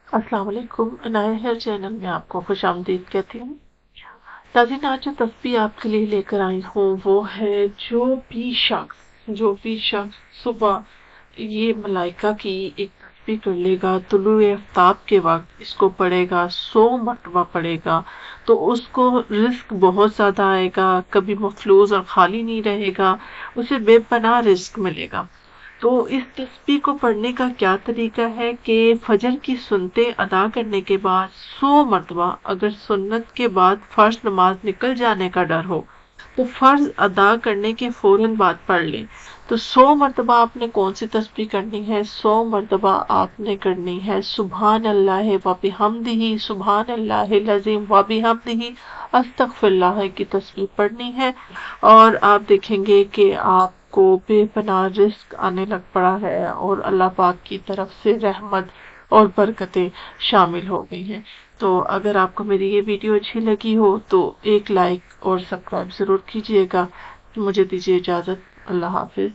अस्सलाम वालेकुम। Inaya hair channel में आपको खुश आमदीद कहती हूँ। नाज़रीन, आज जो तस्बीह आपके लिए लेकर आई हूँ वो है जो भी शख्स सुबह ये मलाइका की एक तस्बीह कर लेगा, तुलुए आफ्ताब के वक्त इसको पढ़ेगा, 100 मरतबा पढ़ेगा, तो उसको रिस्क बहुत ज़्यादा आएगा, कभी मफलूज और खाली नहीं रहेगा, उसे बेपनाह रिस्क मिलेगा। तो इस तस्बीह को पढ़ने का क्या तरीका है कि फजर की सुन्नतें अदा करने के बाद 100 मरतबा, अगर सुन्नत के बाद फर्ज नमाज निकल जाने का डर हो तो फर्ज अदा करने के फौरन बाद पढ़ लें। तो 100 मरतबा आपने कौन सी तस्बीह करनी है? 100 मरतबा आपने करनी है सुभान अल्लाह व बिहम्दिही, सुभान अल्लाहिल अज़ीम व बिहम्दिही, अस्तगफिरुल्लाह की तस्बीह पढ़नी है। और आप देखेंगे कि आपको बेपनाह रिस्क आने लग पड़ा है और अल्लाह पाक की तरफ से रहमत और बरकतें शामिल हो गई हैं। तो अगर आपको मेरी ये वीडियो अच्छी लगी हो तो एक लाइक और सब्सक्राइब ज़रूर कीजिएगा। मुझे दीजिए इजाज़त। अल्लाह हाफिज़।